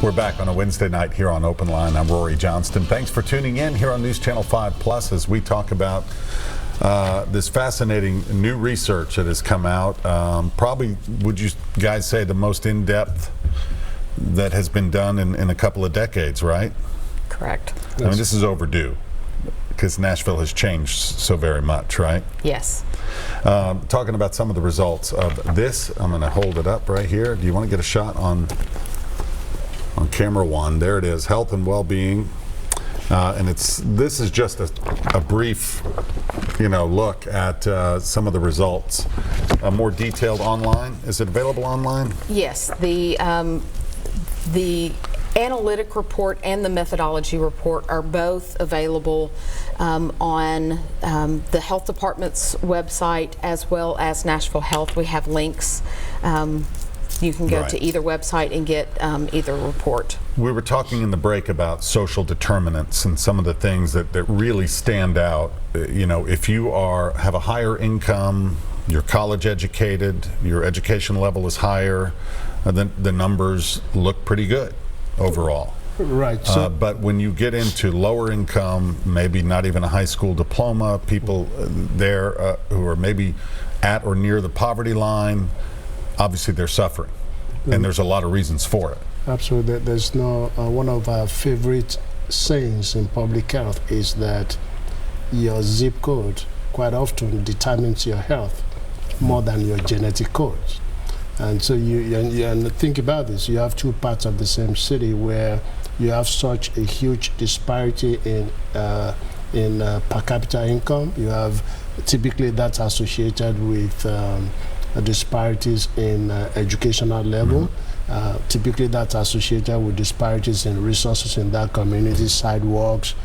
We're back on a Wednesday night here on Open Line. I'm Rory Johnston. Thanks for tuning in here on News Channel 5 Plus as we talk about this fascinating new research that has come out. Probably, would you guys say, the most in-depth that has been done in a couple of decades, right? Correct. I mean, this is overdue because Nashville has changed so very much, right? Yes. Talking about some of the results of this, I'm going to hold it up right here. Do you want to get a shot on camera one? There it is, health and well-being. And this is just a brief, look at some of the results. More detailed online. Is it available online? Yes. The analytic report and the methodology report are both available on the health department's website as well as Nashville Health. We have links. You can go to either website and get either report. We were talking in the break about social determinants and some of the things that really stand out. If you have a higher income, you're college educated, your education level is higher, then the numbers look pretty good overall. Right. But when you get into lower income, maybe not even a high school diploma, people there who are maybe at or near the poverty line, obviously they're suffering, and there's a lot of reasons for it. Absolutely. There's no one of our favorite sayings in public health is that your zip code quite often determines your health more than your genetic code. And so you think about this, you have two parts of the same city where you have such a huge disparity in per capita income. You have typically that's associated with disparities in educational level. Typically that's associated with disparities in resources in that community. Sidewalks,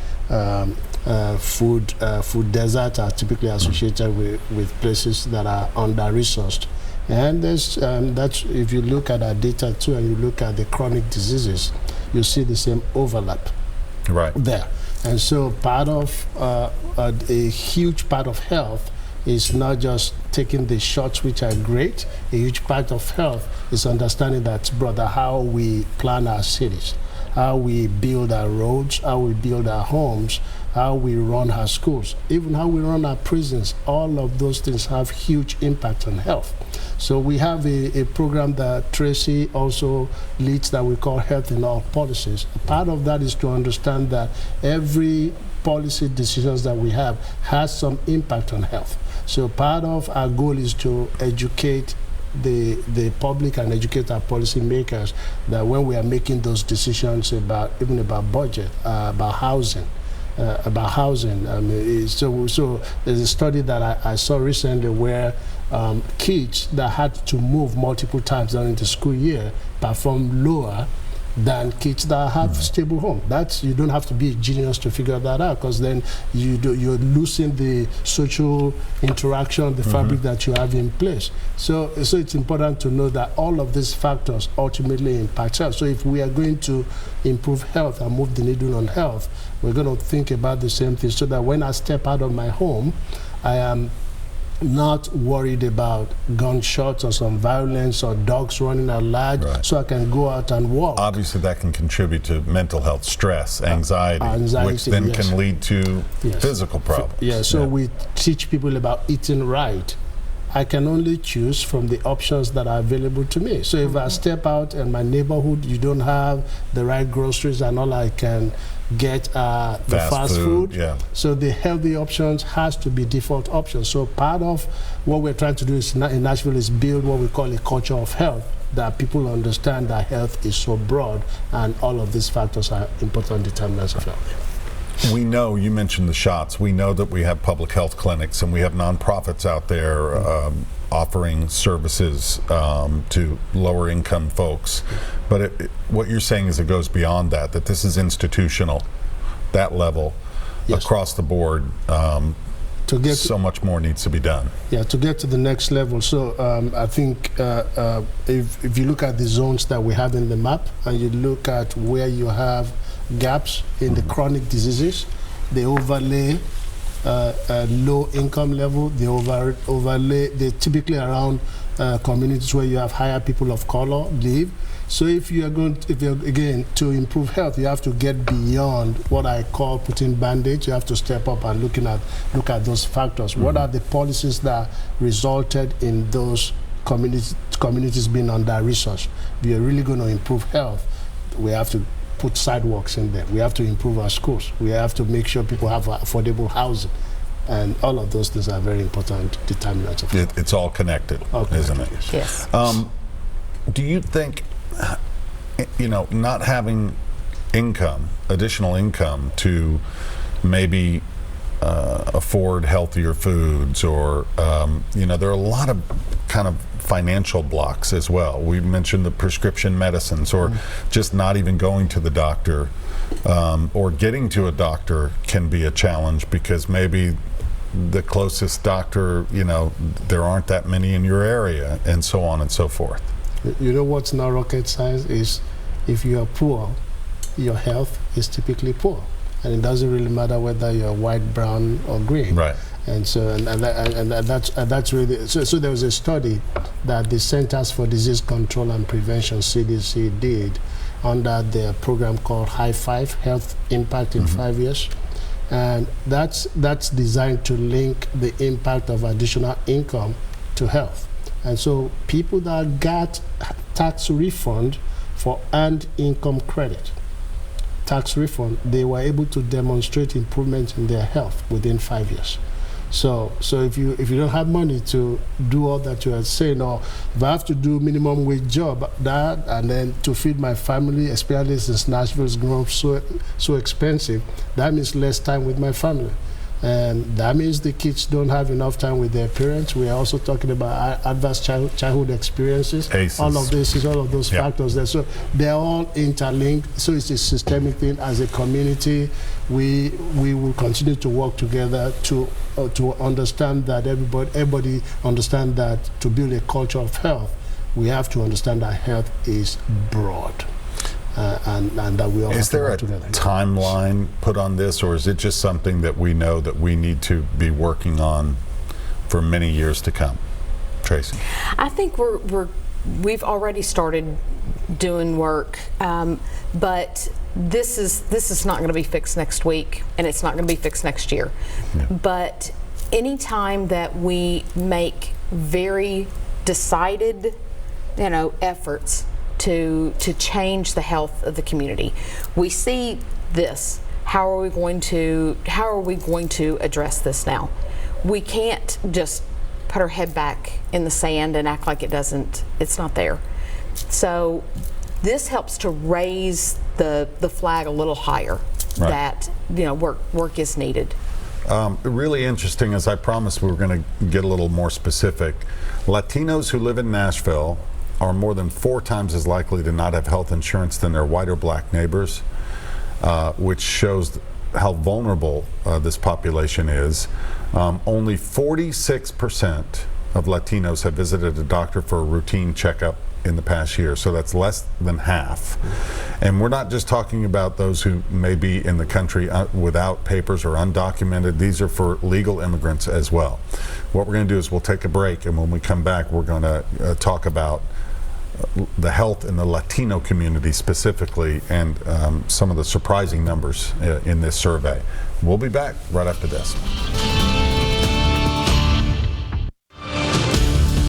food deserts are typically associated with places that are under-resourced. And there's if you look at our data too, and you look at the chronic diseases, you see the same overlap there. And so part of a huge part of health is not just taking the shots, which are great. A huge part of health is understanding that, brother, how we plan our cities, how we build our roads, how we build our homes, how we run our schools, even how we run our prisons. All of those things have huge impact on health. So we have a program that Tracy also leads that we call Health in All Policies. Part of that is to understand that every policy decisions that we have has some impact on health. So part of our goal is to educate the public and educate our policy makers that when we are making those decisions about budget, about housing. So there's a study that I saw recently where kids that had to move multiple times during the school year perform lower than kids that have stable home. You don't have to be a genius to figure that out, because then you're losing the social interaction, the fabric that you have in place. So it's important to know that all of these factors ultimately impact health. So if we are going to improve health and move the needle on health, we're going to think about the same thing, so that when I step out of my home, I am not worried about gunshots or some violence or dogs running at large, so I can go out and walk. Obviously that can contribute to mental health, stress, anxiety, which then can lead to physical problems. So we teach people about eating right. I can only choose from the options that are available to me. So if I step out in my neighborhood, you don't have the right groceries and all, I can get the fast food. So the healthy options has to be default options. So part of what we're trying to do in Nashville is build what we call a culture of health, that people understand that health is so broad and all of these factors are important determinants of health. We know, you mentioned the shots, we know that we have public health clinics and we have nonprofits out there offering services to lower income folks. But what you're saying is it goes beyond that this is institutional, that level, across the board. So much more needs to be done. To get to the next level. So I think if you look at the zones that we have in the map and you look at where you have gaps in the chronic diseases, they overlay low income level, they overlay, they're typically around communities where you have higher people of color live. So if you're again to improve health, you have to get beyond what I call putting bandage. You have to step up and look at those factors. What are the policies that resulted in those communities being under-resourced? If you're really going to improve health, we have to put sidewalks in there. We have to improve our schools. We have to make sure people have affordable housing. And all of those things are very important determinants of health. It's all connected, isn't it? Yes. Do you think, not having additional income to maybe afford healthier foods, or there are a lot of kind of financial blocks as well. We mentioned the prescription medicines, or just not even going to the doctor, or getting to a doctor can be a challenge because maybe the closest doctor, there aren't that many in your area, and so on and so forth. You know what's not rocket science is, if you are poor, your health is typically poor, and it doesn't really matter whether you're white, brown, or green. Right. And so, and that's really so. There was a study that the Centers for Disease Control and Prevention (CDC) did under their program called High Five: Health Impact in 5 years, and that's designed to link the impact of additional income to health. And so, people that got tax refund for earned income credit, they were able to demonstrate improvement in their health within 5 years. So if you don't have money to do all that you are saying, or if I have to do minimum wage job, and then to feed my family, especially since Nashville's grown so expensive, that means less time with my family. And that means the kids don't have enough time with their parents. We are also talking about adverse childhood experiences. ACEs. All of those factors there. So they're all interlinked. So it's a systemic thing. As a community, we will continue to work together to understand that everybody understand that to build a culture of health, we have to understand that health is broad. And that we all is have to there a work together. timeline put on this, or is it just something that we know that we need to be working on for many years to come? Tracy? I think we've already started doing work, but this is not going to be fixed next week, and it's not going to be fixed next year. Yeah. But anytime that we make very decided, efforts to change the health of the community, we see this. How are we going to address this now? We can't just put our head back in the sand and act like it's not there. So this helps to raise the flag a little higher, right, that work is needed. Really interesting, as I promised we were going to get a little more specific. Latinos who live in Nashville are more than 4 times as likely to not have health insurance than their white or black neighbors, which shows how vulnerable this population is. Only 46% of Latinos have visited a doctor for a routine checkup in the past year, so that's less than half. And we're not just talking about those who may be in the country without papers or undocumented. These are for legal immigrants as well. What we're going to do is we'll take a break, and when we come back, we're going to talk about the health in the Latino community specifically, and some of the surprising numbers in this survey. We'll be back right after this.